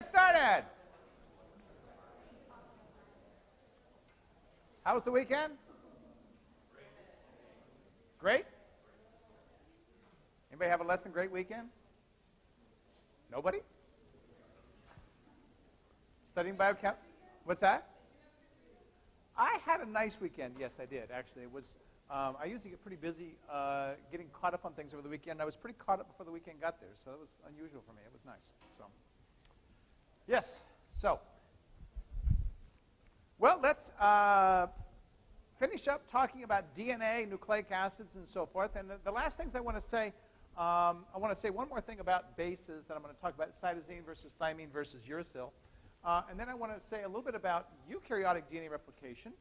Started. How was the weekend? Great? Anybody have a less than great weekend? Nobody? Studying biochem? What's that? I had a nice weekend. Yes, I did. Actually, it was. I usually get pretty busy getting caught up on things over the weekend. I was pretty caught up before the weekend got there, so it was unusual for me. It was nice. So. Yes, so, well, let's finish up talking about DNA, nucleic acids, and so forth. And the last things I want to say, I want to say one more thing about bases that I'm going to talk about, cytosine versus thymine versus uracil. And then I want to say a little bit about eukaryotic DNA replication,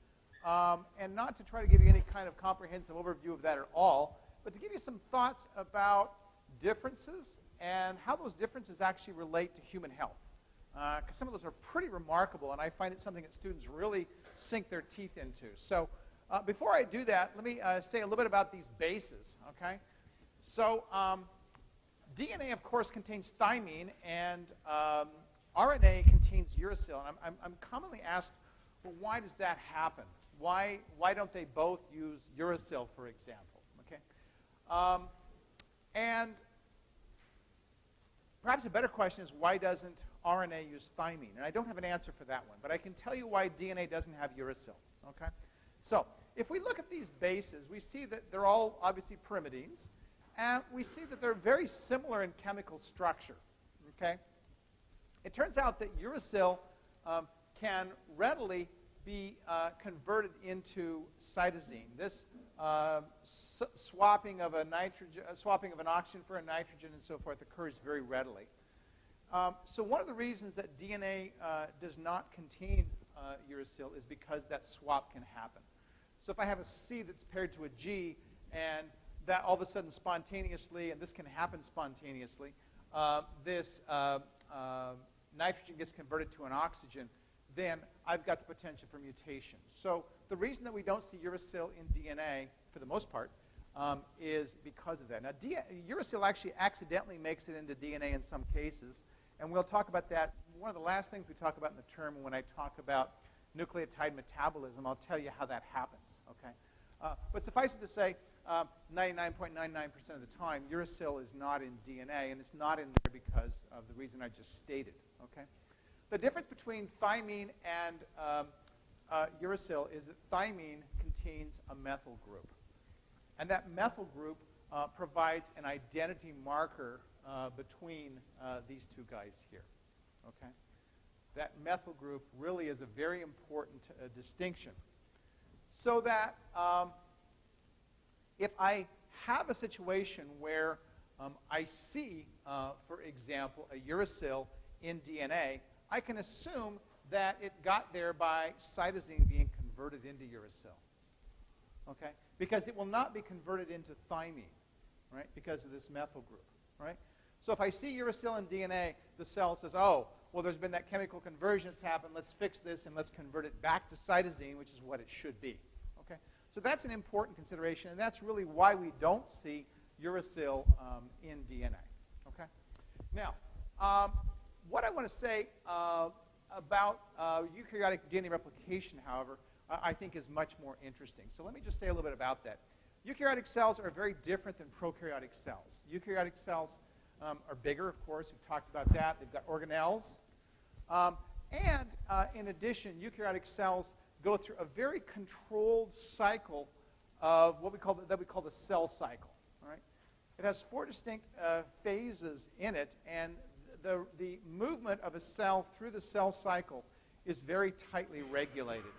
and not to try to give you any kind of comprehensive overview of that at all, but to give you some thoughts about differences and how those differences actually relate to human health. Because some of those are pretty remarkable, and I find it something that students really sink their teeth into. So before I do that, let me say a little bit about these bases, okay? So DNA, of course, contains thymine, and RNA contains uracil. And I'm commonly asked, well, why does that happen? Why don't they both use uracil, for example, okay? And perhaps a better question is, why doesn't RNA use thymine? And I don't have an answer for that one, but I can tell you why DNA doesn't have uracil, okay? So if we look at these bases, we see that they're all obviously pyrimidines, and we see that they're very similar in chemical structure, okay? It turns out that uracil can readily be converted into cytosine. This swapping of an oxygen for a nitrogen and so forth occurs very readily. So one of the reasons that DNA does not contain uracil is because that swap can happen. So if I have a C that's paired to a G, and that all of a sudden spontaneously, and this can happen spontaneously, this nitrogen gets converted to an oxygen, then I've got the potential for mutation. So the reason that we don't see uracil in DNA, for the most part, is because of that. Now, uracil actually accidentally makes it into DNA in some cases, and we'll talk about that. One of the last things we talk about in the term when I talk about nucleotide metabolism, I'll tell you how that happens, okay? But suffice it to say, 99.99% of the time, uracil is not in DNA, and it's not in there because of the reason I just stated, okay? The difference between thymine and uracil is that thymine contains a methyl group. And that methyl group provides an identity marker between these two guys here, okay? That methyl group really is a very important distinction. So that if I have a situation where I see, for example, a uracil in DNA, I can assume that it got there by cytosine being converted into uracil, okay? Because it will not be converted into thymine, right, because of this methyl group, right? So if I see uracil in DNA, the cell says, oh, well, there's been that chemical conversion that's happened. Let's fix this, and let's convert it back to cytosine, which is what it should be, okay? So that's an important consideration, and that's really why we don't see uracil in DNA, okay? Now, what I want to say about eukaryotic DNA replication, however, I think is much more interesting. So let me just say a little bit about that. Eukaryotic cells are very different than prokaryotic cells. Eukaryotic cells are bigger, of course. We've talked about that. They've got organelles. And in addition, eukaryotic cells go through a very controlled cycle of what we call the cell cycle. All right? It has 4 distinct phases in it, and the movement of a cell through the cell cycle is very tightly regulated.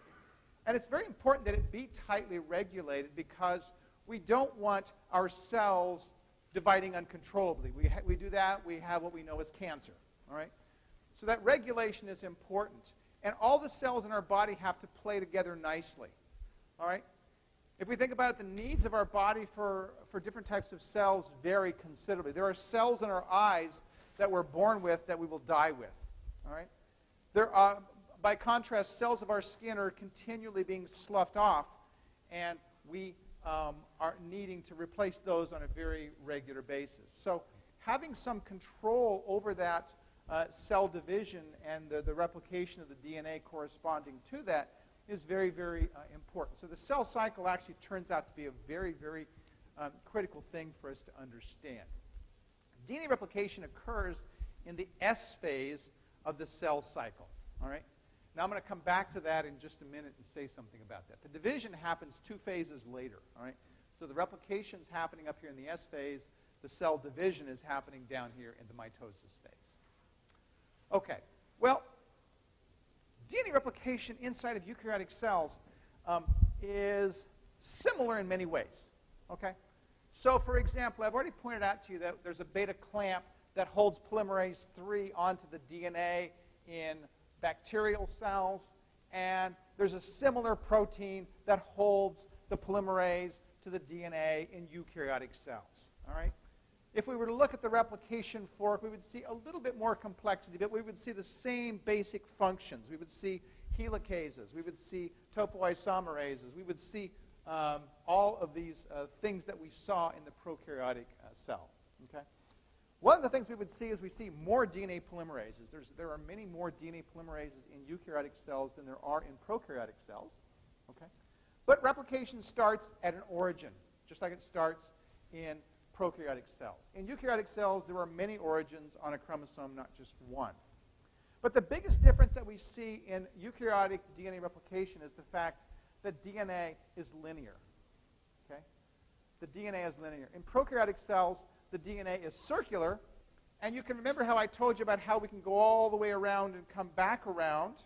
And it's very important that it be tightly regulated because we don't want our cells dividing uncontrollably. We do that, we have what we know as cancer. All right? So that regulation is important. And all the cells in our body have to play together nicely. All right? If we think about it, the needs of our body for different types of cells vary considerably. There are cells in our eyes that we're born with that we will die with. All right? There are, by contrast, cells of our skin are continually being sloughed off, and we are needing to replace those on a very regular basis. So having some control over that cell division and the replication of the DNA corresponding to that is very, very important. So the cell cycle actually turns out to be a very, very critical thing for us to understand. DNA replication occurs in the S phase of the cell cycle. All right? Now I'm going to come back to that in just a minute and say something about that. The division happens 2 phases later. All right? So the replication is happening up here in the S phase. The cell division is happening down here in the mitosis phase. Okay. Well, DNA replication inside of eukaryotic cells is similar in many ways. Okay? So, for example, I've already pointed out to you that there's a beta clamp that holds polymerase 3 onto the DNA in bacterial cells, and there's a similar protein that holds the polymerase to the DNA in eukaryotic cells. All right? If we were to look at the replication fork, we would see a little bit more complexity, but we would see the same basic functions. We would see helicases. We would see topoisomerases. We would see all of these things that we saw in the prokaryotic cell. Okay? One of the things we would see is we see more DNA polymerases. There are many more DNA polymerases in eukaryotic cells than there are in prokaryotic cells. Okay? But replication starts at an origin, just like it starts in prokaryotic cells. In eukaryotic cells, there are many origins on a chromosome, not just one. But the biggest difference that we see in eukaryotic DNA replication is the fact that DNA is linear. Okay? The DNA is linear. In prokaryotic cells, the DNA is circular, and you can remember how I told you about how we can go all the way around and come back around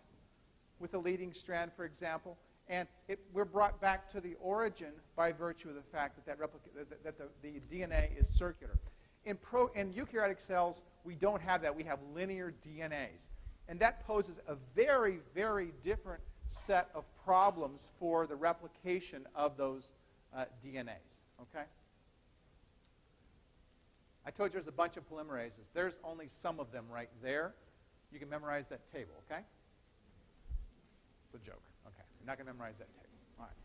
with a leading strand, for example, and we're brought back to the origin by virtue of the fact that the DNA is circular. In eukaryotic cells, we don't have that. We have linear DNAs, and that poses a very, very different set of problems for the replication of those DNAs. Okay? I told you there's a bunch of polymerases. There's only some of them right there. You can memorize that table, okay? It's a joke. Okay. You're not going to memorize that table. All right.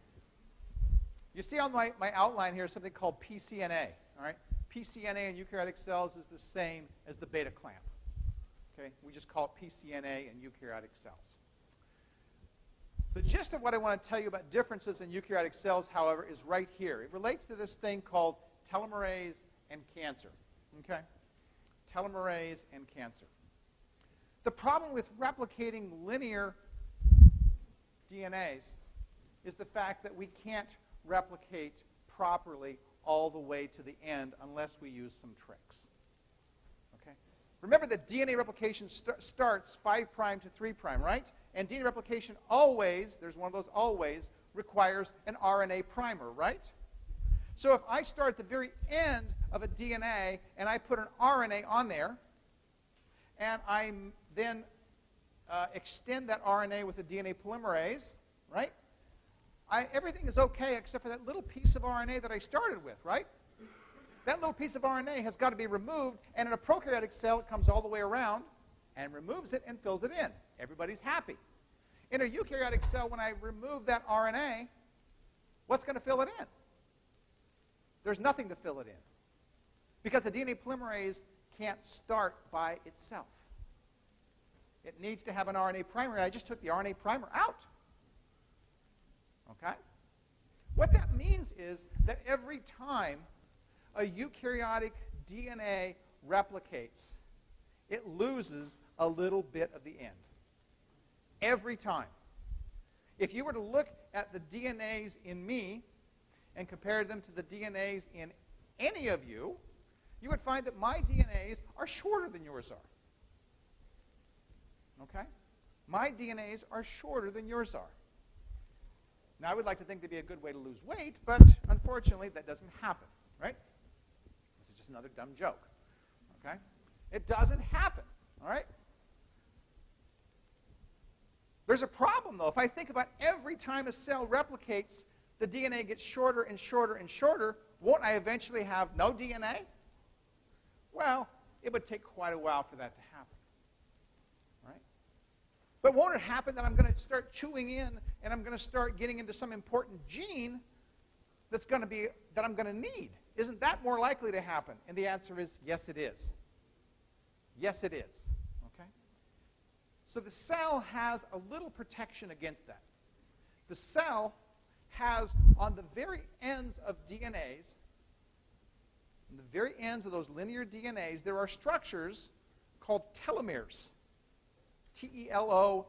You see on my outline here something called pCNA. All right? pCNA in eukaryotic cells is the same as the beta clamp. Okay? We just call it pCNA in eukaryotic cells. The gist of what I want to tell you about differences in eukaryotic cells, however, is right here. It relates to this thing called telomerase and cancer. Okay? Telomerase and cancer. The problem with replicating linear DNAs is the fact that we can't replicate properly all the way to the end unless we use some tricks. Okay? Remember that DNA replication starts 5' to 3', right? And DNA replication always, there's one of those always, requires an RNA primer, right? So if I start at the very end of a DNA and I put an RNA on there, and I then extend that RNA with a DNA polymerase, right? Everything is okay except for that little piece of RNA that I started with, right? That little piece of RNA has got to be removed, and in a prokaryotic cell, it comes all the way around and removes it and fills it in. Everybody's happy. In a eukaryotic cell, when I remove that RNA, what's going to fill it in? There's nothing to fill it in, because the DNA polymerase can't start by itself. It needs to have an RNA primer, and I just took the RNA primer out. Okay? What that means is that every time a eukaryotic DNA replicates, it loses a little bit of the end. Every time. If you were to look at the DNAs in me and compare them to the DNAs in any of you, you would find that my DNAs are shorter than yours are. Okay? My DNAs are shorter than yours are. Now, I would like to think that'd be a good way to lose weight, but unfortunately, that doesn't happen, right? This is just another dumb joke, okay? It doesn't happen, all right? There's a problem, though. If I think about every time a cell replicates, the DNA gets shorter and shorter and shorter, won't I eventually have no DNA? Well, it would take quite a while for that to happen, right? But won't it happen that I'm going to start chewing in and I'm going to start getting into some important gene that I'm going to need? Isn't that more likely to happen? And the answer is yes, it is. Yes, it is. So the cell has a little protection against that. The cell has, on the very ends of DNAs, on the very ends of those linear DNAs, there are structures called telomeres. Telomeres.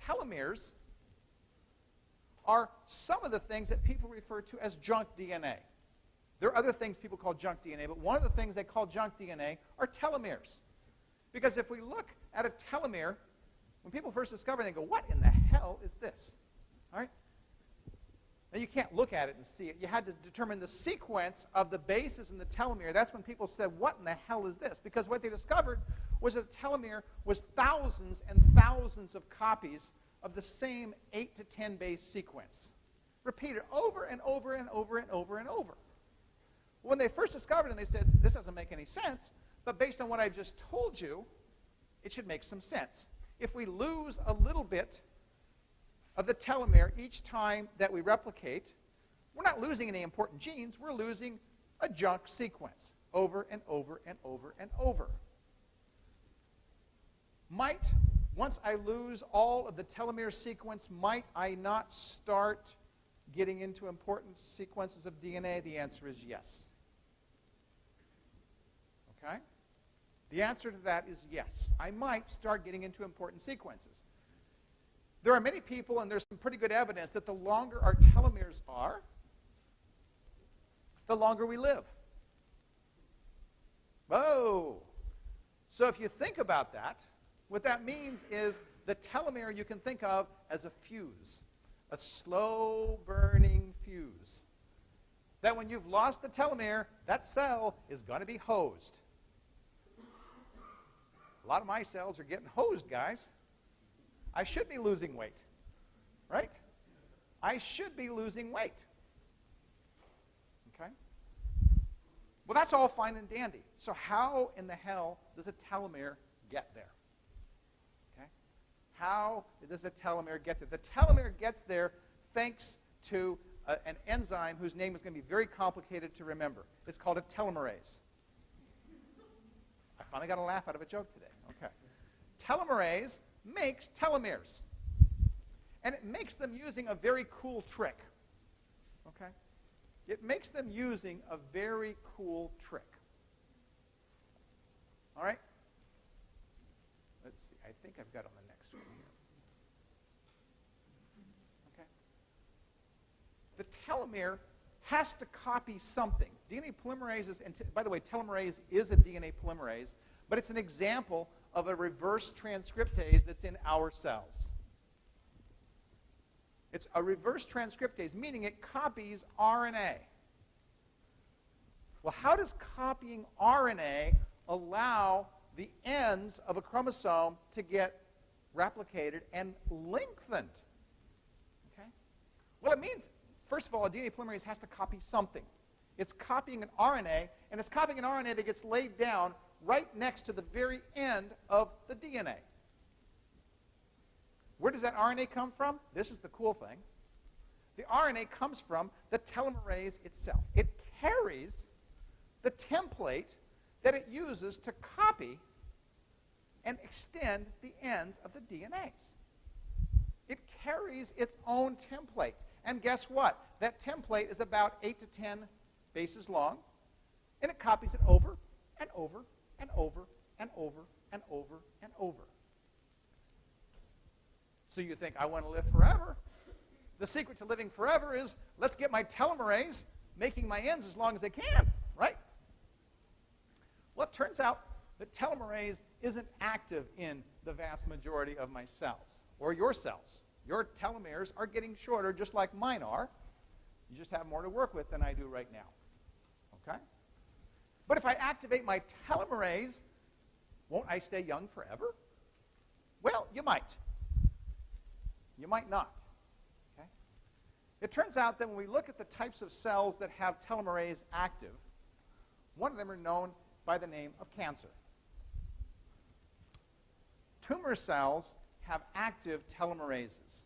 Telomeres are some of the things that people refer to as junk DNA. There are other things people call junk DNA, but one of the things they call junk DNA are telomeres. Because if we look at a telomere, when people first discover it, they go, what in the hell is this? All right? Now, you can't look at it and see it. You had to determine the sequence of the bases in the telomere. That's when people said, what in the hell is this? Because what they discovered was that the telomere was thousands and thousands of copies of the same 8 to 10 base sequence, repeated over and over and over and over and over. When they first discovered it, they said, this doesn't make any sense, but based on what I just told you, it should make some sense. If we lose a little bit of the telomere each time that we replicate, we're not losing any important genes, we're losing a junk sequence over and over and over and over. Once I lose all of the telomere sequence, might I not start getting into important sequences of DNA? The answer is yes. Okay? The answer to that is yes. I might start getting into important sequences. There are many people, and there's some pretty good evidence, that the longer our telomeres are, the longer we live. Whoa! So if you think about that, what that means is the telomere you can think of as a fuse, a slow-burning fuse. That when you've lost the telomere, that cell is going to be hosed. A lot of my cells are getting hosed, guys. I should be losing weight, right? I should be losing weight. Okay? Well, that's all fine and dandy. So how in the hell does a telomere get there? Okay? How does the telomere get there? The telomere gets there thanks to an enzyme whose name is going to be very complicated to remember. It's called a telomerase. I finally got a laugh out of a joke today. Okay. Telomerase makes telomeres. And it makes them using a very cool trick. Okay? It makes them using a very cool trick. All right? Let's see. I think I've got on the next one here. Okay? The telomere has to copy something. DNA polymerases, and by the way, telomerase is a DNA polymerase, but it's an example of a reverse transcriptase that's in our cells. It's a reverse transcriptase, meaning it copies RNA. Well, how does copying RNA allow the ends of a chromosome to get replicated and lengthened? Okay? Well, it means, first of all, a DNA polymerase has to copy something. It's copying an RNA, and it's copying an RNA that gets laid down right next to the very end of the DNA. Where does that RNA come from? This is the cool thing. The RNA comes from the telomerase itself. It carries the template that it uses to copy and extend the ends of the DNAs. It carries its own template. And guess what? That template is about 8 to 10 bases long, and it copies it over and over and over and over and over and over. So you think, I want to live forever. The secret to living forever is, let's get my telomerase making my ends as long as they can, right? Well, it turns out that telomerase isn't active in the vast majority of my cells, or your cells. Your telomeres are getting shorter, just like mine are. You just have more to work with than I do right now. Okay? But if I activate my telomerase, won't I stay young forever? Well, you might. You might not. Okay? It turns out that when we look at the types of cells that have telomerase active, one of them are known by the name of cancer. Tumor cells have active telomerases.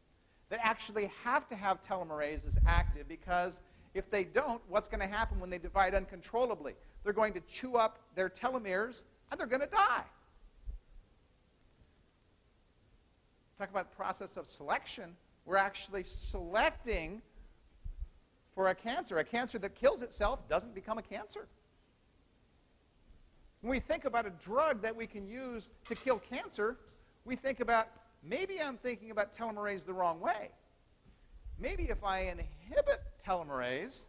They actually have to have telomerases active because if they don't, what's going to happen when they divide uncontrollably? They're going to chew up their telomeres and they're going to die. talk about the process of selection, we're actually selecting for a cancer. A cancer that kills itself doesn't become a cancer. When we think about a drug that we can use to kill cancer, we think about, maybe I'm thinking about telomerase the wrong way. Maybe if I inhibit telomerase,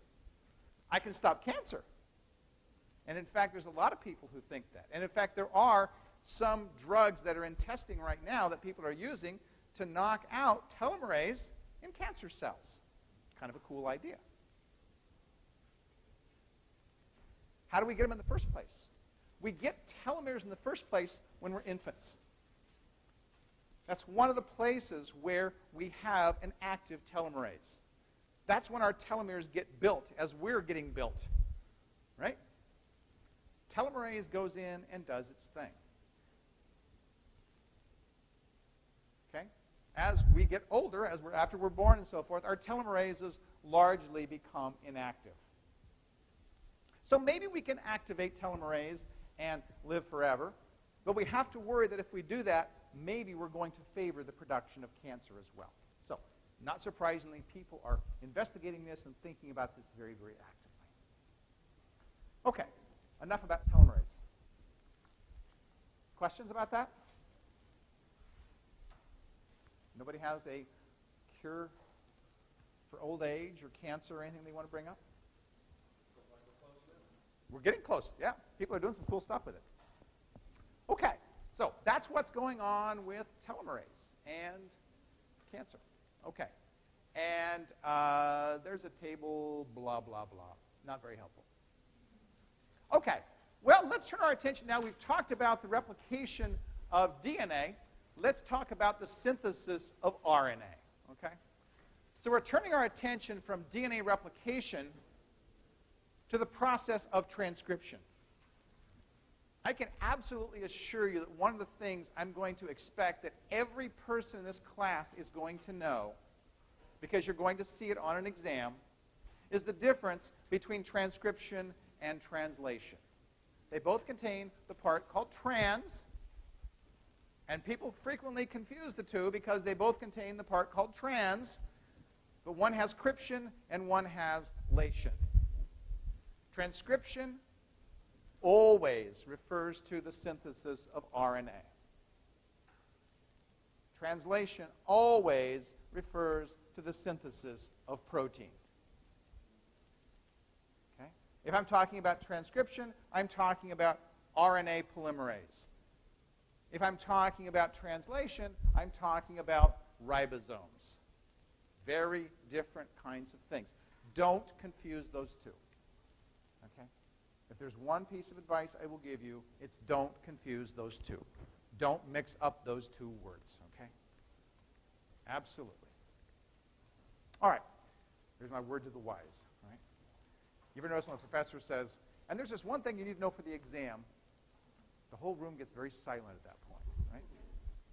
I can stop cancer. And in fact, there's a lot of people who think that. And in fact, there are some drugs that are in testing right now that people are using to knock out telomerase in cancer cells. Kind of a cool idea. How do we get them in the first place? We get telomeres in the first place when we're infants. That's one of the places where we have an active telomerase. That's when our telomeres get built, as we're getting built, right? Telomerase goes in and does its thing. Okay? As we get older, after we're born and so forth, our telomerases largely become inactive. So maybe we can activate telomerase and live forever, but we have to worry that if we do that, maybe we're going to favor the production of cancer as well. So, not surprisingly, people are investigating this and thinking about this very, very actively. Okay, enough about telomerase. Questions about that? Nobody has a cure for old age or cancer or anything they want to bring up? We're getting close, yeah. People are doing some cool stuff with it. Okay, so that's what's going on with telomerase and cancer. Okay, and there's a table, blah, blah, blah. Not very helpful. Okay, well, let's turn our attention now. We've talked about the replication of DNA. Let's talk about the synthesis of RNA, okay? So we're turning our attention from DNA replication to the process of transcription. I can absolutely assure you that one of the things I'm going to expect that every person in this class is going to know, because you're going to see it on an exam, is the difference between transcription and translation. They both contain the part called trans, and people frequently confuse the two because they both contain the part called trans, but one has scription and one has lation. Transcription always refers to the synthesis of RNA. Translation always refers to the synthesis of protein. Okay? If I'm talking about transcription, I'm talking about RNA polymerase. If I'm talking about translation, I'm talking about ribosomes. Very different kinds of things. Don't confuse those two. Okay? If there's one piece of advice I will give you, it's don't confuse those two. Don't mix up those two words, okay? Absolutely. All right. Here's my word to the wise, all right? You ever notice when a professor says, and there's just one thing you need to know for the exam, the whole room gets very silent at that point, right?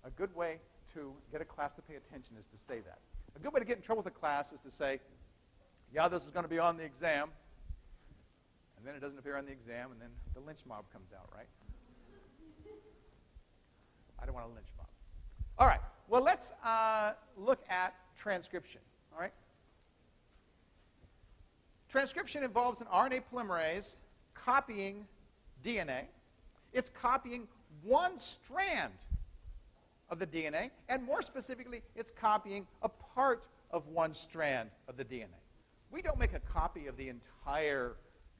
A good way to get a class to pay attention is to say that. A good way to get in trouble with a class is to say, yeah, this is going to be on the exam, and then it doesn't appear on the exam, and then the lynch mob comes out, right? I don't want a lynch mob. All right. Well, let's look at transcription, all right? Transcription involves an RNA polymerase copying DNA. It's copying one strand of the DNA, and more specifically, it's copying a part of one strand of the DNA. We don't make a copy of the entire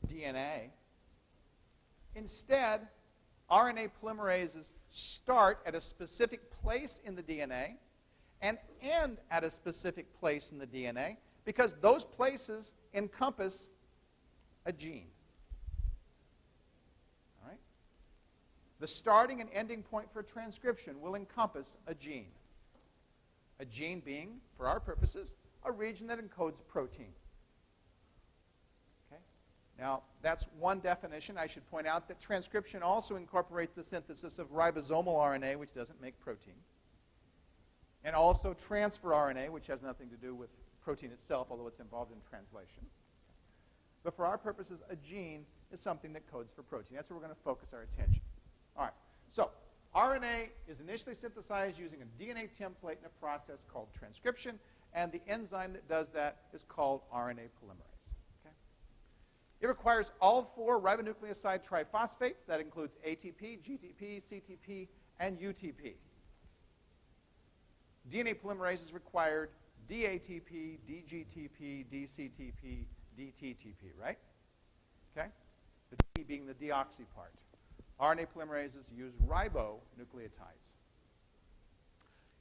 DNA. Instead, RNA polymerases start at a specific place in the DNA and end at a specific place in the DNA because those places encompass a gene. All right? The starting and ending point for transcription will encompass a gene. A gene being, for our purposes, a region that encodes protein. Now, that's one definition. I should point out that transcription also incorporates the synthesis of ribosomal RNA, which doesn't make protein, and also transfer RNA, which has nothing to do with protein itself, although it's involved in translation. But for our purposes, a gene is something that codes for protein. That's where we're going to focus our attention. All right. So RNA is initially synthesized using a DNA template in a process called transcription, and the enzyme that does that is called RNA polymerase. Okay? It requires all 4 ribonucleoside triphosphates. That includes ATP, GTP, CTP, and UTP. DNA polymerase is required DATP, DGTP, DCTP, DTTP, right? Okay? The D being the deoxy part. RNA polymerases use ribonucleotides.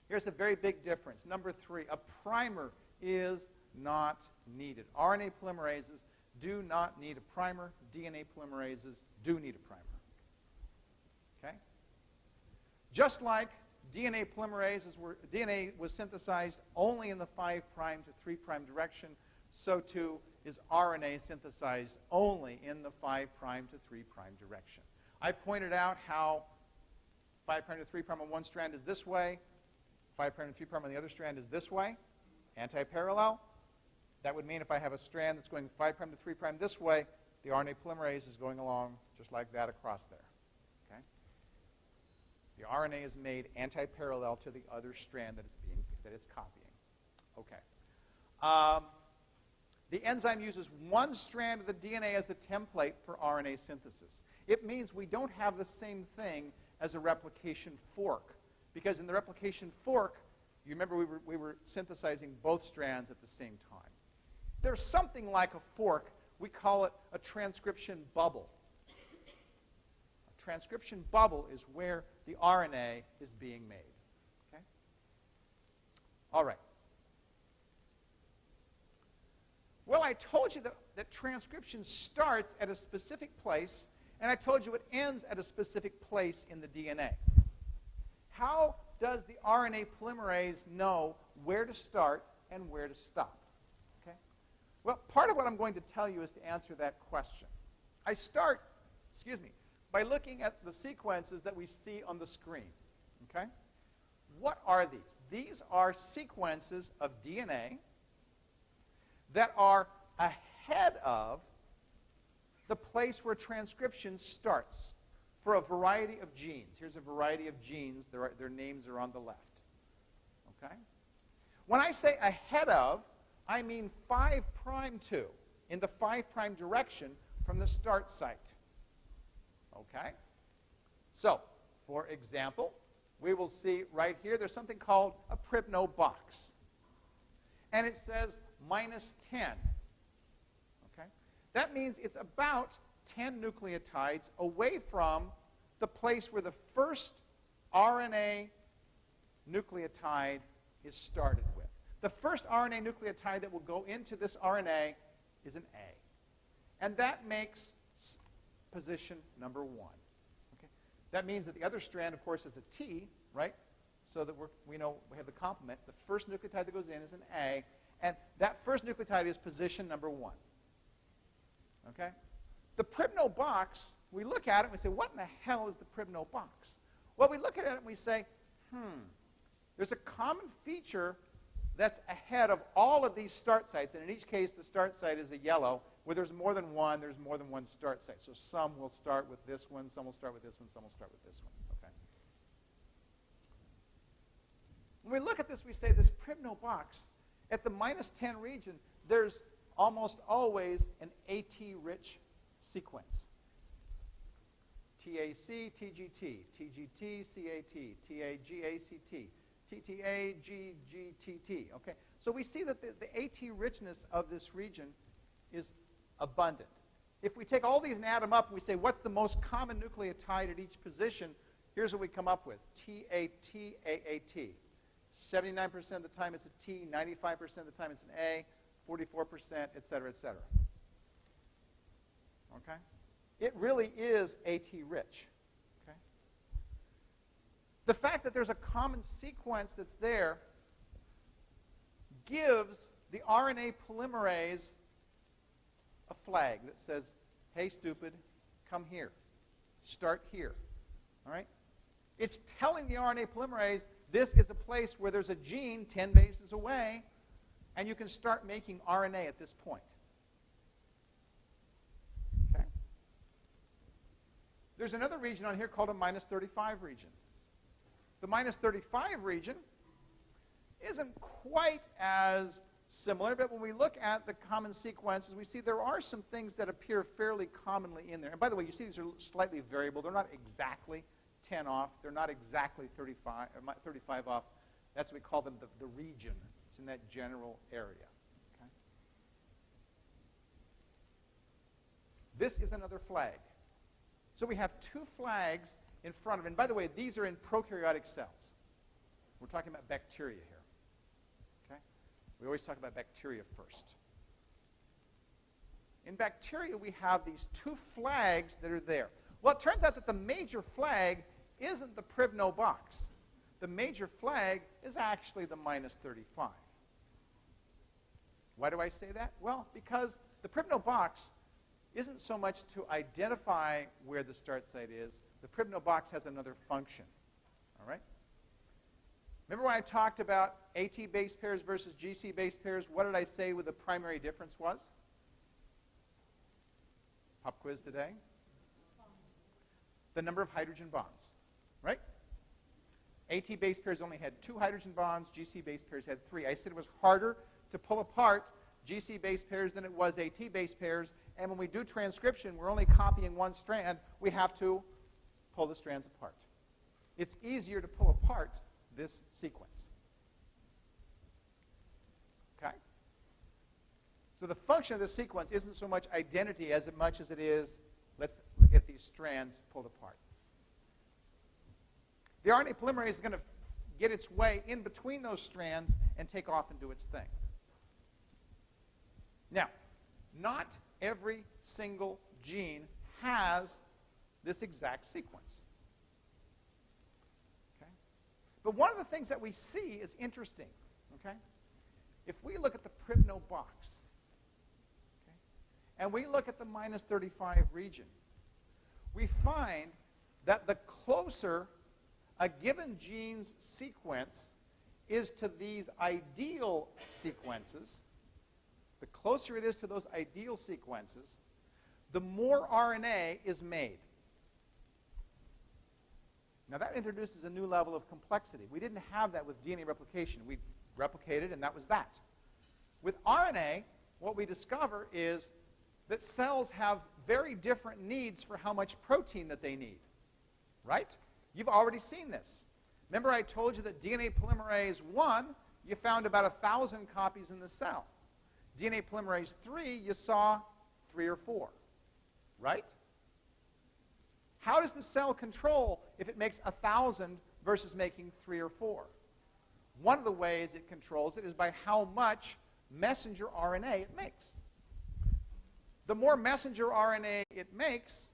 Here's a very big difference. Number 3, a primer is not needed. RNA polymerases do not need a primer. DNA polymerases do need a primer. Okay? Just like DNA polymerases DNA was synthesized only in the 5' to 3' direction, so too is RNA synthesized only in the 5' to 3' direction. I pointed out how 5' to 3' on one strand is this way, 5' to 3' on the other strand is this way, anti-parallel. That would mean if I have a strand that's going 5' to 3' this way, the RNA polymerase is going along just like that across there. Okay? The RNA is made anti-parallel to the other strand that it's copying. Okay. The enzyme uses one strand of the DNA as the template for RNA synthesis. It means we don't have the same thing as a replication fork, because in the replication fork, you remember we were synthesizing both strands at the same time. There's something like a fork. We call it a transcription bubble. A transcription bubble is where the RNA is being made. Okay? All right. Well, I told you that transcription starts at a specific place, and I told you it ends at a specific place in the DNA. How does the RNA polymerase know where to start and where to stop? Okay? Well, part of what I'm going to tell you is to answer that question. I start, by looking at the sequences that we see on the screen. Okay? What are these? These are sequences of DNA that are ahead of the place where transcription starts for a variety of genes. Here's a variety of genes. Their names are on the left. Okay? When I say ahead of, I mean 5' to, in the 5' direction from the start site. Okay? So, for example, we will see right here, there's something called a Pribno box. And it says -10. Okay? That means it's about 10 nucleotides away from the place where the first RNA nucleotide is started with. The first RNA nucleotide that will go into this RNA is an A. And that makes position number 1. Okay? That means that the other strand, of course, is a T, right? So that we know we have the complement. The first nucleotide that goes in is an A. And that first nucleotide is position number 1. Okay? The Pribno box, we look at it and we say, what in the hell is the Pribno box? Well, we look at it and we say, there's a common feature that's ahead of all of these start sites. And in each case, the start site is a yellow. Where there's more than one, there's more than one start site. So some will start with this one, some will start with this one, some will start with this one. Okay? When we look at this, we say this Pribno box, at the -10 region, there's almost always an AT-rich sequence. TAC, TGT, TGT, CAT, TAGACT, TTA, GGTT. Okay? So we see that the AT richness of this region is abundant. If we take all these and add them up and we say, what's the most common nucleotide at each position, here's what we come up with. TAT-AAT. 79% of the time it's a T, 95% of the time it's an A, 44%, et cetera, et cetera. Okay? It really is AT-rich. Okay? The fact that there's a common sequence that's there gives the RNA polymerase a flag that says, hey, stupid, come here. Start here. All right? It's telling the RNA polymerase this is a place where there's a gene 10 bases away, and you can start making RNA at this point. Okay? There's another region on here called a -35 region. The minus 35 region isn't quite as similar, but when we look at the common sequences, we see there are some things that appear fairly commonly in there. And by the way, you see these are slightly variable. They're not exactly 10 off. They're not exactly 35 off. That's what we call them the region. It's in that general area. Okay? This is another flag. So we have two flags in front of it. And by the way, these are in prokaryotic cells. We're talking about bacteria here. Okay? We always talk about bacteria first. In bacteria, we have these two flags that are there. Well, it turns out that the major flag isn't the Pribno box. The major flag is actually the minus 35. Why do I say that? Well, because the Pribno box isn't so much to identify where the start site is. The Pribno box has another function. All right? Remember when I talked about AT base pairs versus GC base pairs? What did I say the primary difference was? Pop quiz today. The number of hydrogen bonds, right? AT base pairs only had 2 hydrogen bonds. GC base pairs had 3. I said it was harder to pull apart GC base pairs than it was AT base pairs. And when we do transcription, we're only copying one strand. We have to pull the strands apart. It's easier to pull apart this sequence. Okay? So the function of this sequence isn't so much identity as much as it is, let's get these strands pulled apart. The RNA polymerase is going to get its way in between those strands and take off and do its thing. Now, not every single gene has this exact sequence. Okay? But one of the things that we see is interesting. Okay? If we look at the Pribno box, okay, and we look at the minus 35 region, we find that the closer a given gene's sequence is to these ideal sequences, the closer it is to those ideal sequences, the more RNA is made. Now that introduces a new level of complexity. We didn't have that with DNA replication. We replicated and that was that. With RNA, what we discover is that cells have very different needs for how much protein that they need, right? You've already seen this. Remember I told you that DNA polymerase 1, you found about 1,000 copies in the cell. DNA polymerase 3, you saw 3 or 4, right? How does the cell control if it makes 1,000 versus making 3 or 4? One of the ways it controls it is by how much messenger RNA it makes. The more messenger RNA it makes,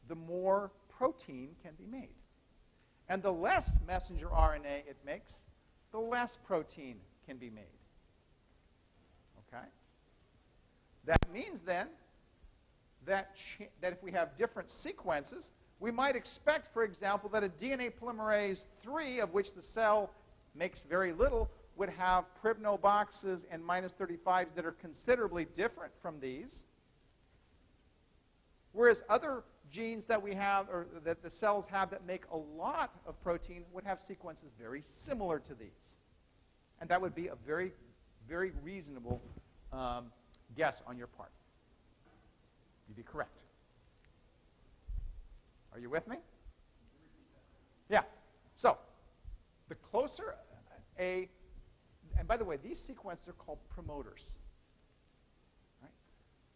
the more protein can be made. And the less messenger RNA it makes, the less protein can be made. Okay? That means then that if we have different sequences, we might expect, for example, that a DNA polymerase 3, of which the cell makes very little, would have Pribno boxes and minus 35s that are considerably different from these. Whereas other genes that we have, or that the cells have that make a lot of protein, would have sequences very similar to these. And that would be a very, very reasonable guess on your part. You'd be correct. Are you with me? Yeah. So, the closer and by the way, these sequences are called promoters. Right?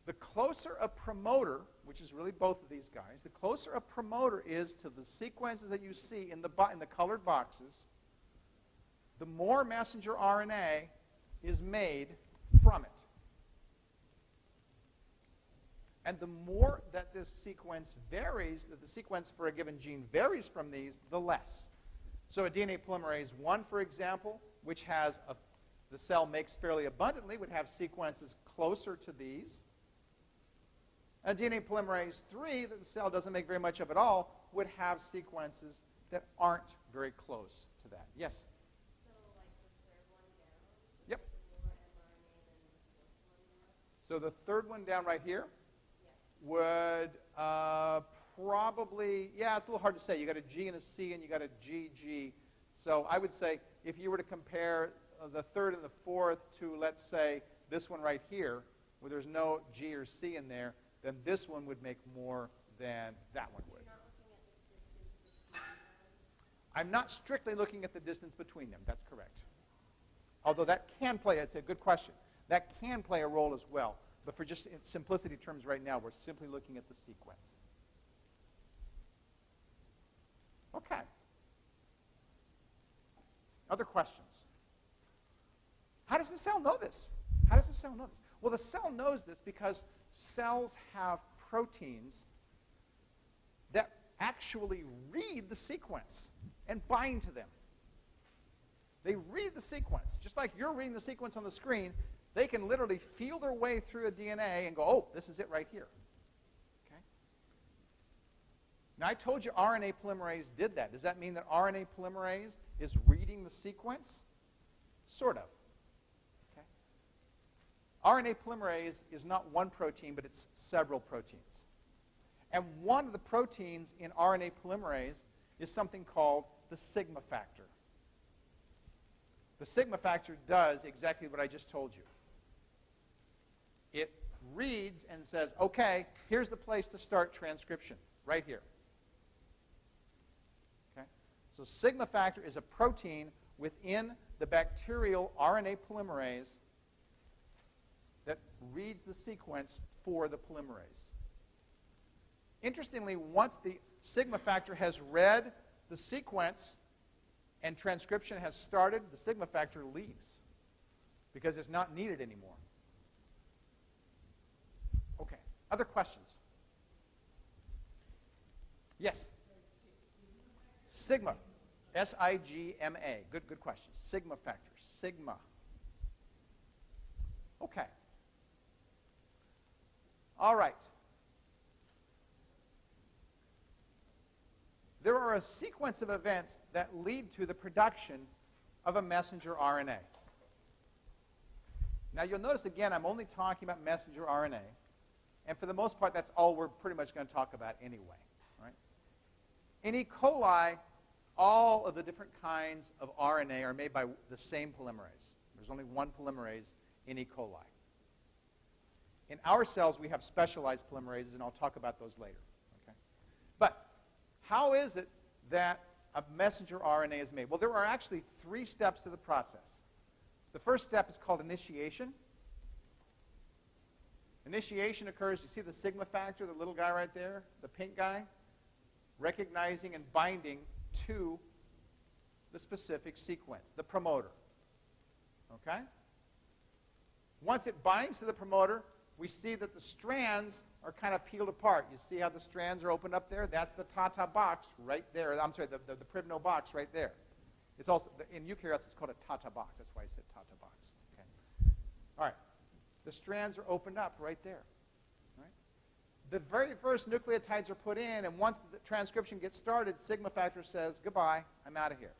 The closer a promoter, which is really both of these guys, the closer a promoter is to the sequences that you see in the colored boxes, the more messenger RNA is made from it. And the more that this sequence varies, that the sequence for a given gene varies from these, the less. So a DNA polymerase 1, for example, which has the cell makes fairly abundantly, would have sequences closer to these. A DNA polymerase 3 that the cell doesn't make very much of at all would have sequences that aren't very close to that. Yes? So like the third one down? Yep. More mRNA than the fourth one down? So the third one down right here Yeah. would probably, yeah, it's a little hard to say. You got a G and a C, and you got a GG. So I would say if you were to compare the third and the fourth to, let's say, this one right here, where there's no G or C in there, then this one would make more than that one would. I'm not strictly looking at the distance between them. That's correct. Although that can play, it's a good question. That can play a role as well. But for just simplicity terms right now, we're simply looking at the sequence. Okay. Other questions? How does the cell know this? How does the cell know this? Well, the cell knows this because cells have proteins that actually read the sequence and bind to them. They read the sequence. Just like you're reading the sequence on the screen, they can literally feel their way through a DNA and go, oh, this is it right here. Okay? Now, I told you RNA polymerase did that. Does that mean that RNA polymerase is reading the sequence? Sort of. Okay? RNA polymerase is not one protein, but it's several proteins. And one of the proteins in RNA polymerase is something called the sigma factor. The sigma factor does exactly what I just told you. It reads and says, okay, here's the place to start transcription, right here. Okay? So sigma factor is a protein within the bacterial RNA polymerase that reads the sequence for the polymerase. Interestingly, once the sigma factor has read the sequence and transcription has started, the sigma factor leaves because it's not needed anymore. Okay. Other questions? Yes? Sigma. S-I-G-M-A. Good question. Sigma factor. Sigma. Okay. All right. There are a sequence of events that lead to the production of a messenger RNA. Now, you'll notice, again, I'm only talking about messenger RNA. And for the most part, that's all we're pretty much going to talk about anyway. Right? In E. coli, all of the different kinds of RNA are made by the same polymerase. There's only one polymerase in E. coli. In our cells, we have specialized polymerases, and I'll talk about those later. Okay? But how is it that a messenger RNA is made? Well, there are actually 3 steps to the process. The first step is called initiation. Initiation occurs, you see the sigma factor, the little guy right there, the pink guy, recognizing and binding to the specific sequence, the promoter. Okay? Once it binds to the promoter, we see that the strands are kind of peeled apart. You see how the strands are opened up there? That's the Tata box right there. I'm sorry, the Pribno box right there. It's also, in eukaryotes, it's called a Tata box. That's why I said Tata box. Okay. All right. The strands are opened up right there. Right? The very first nucleotides are put in, and once the transcription gets started, sigma factor says, goodbye, I'm out of here.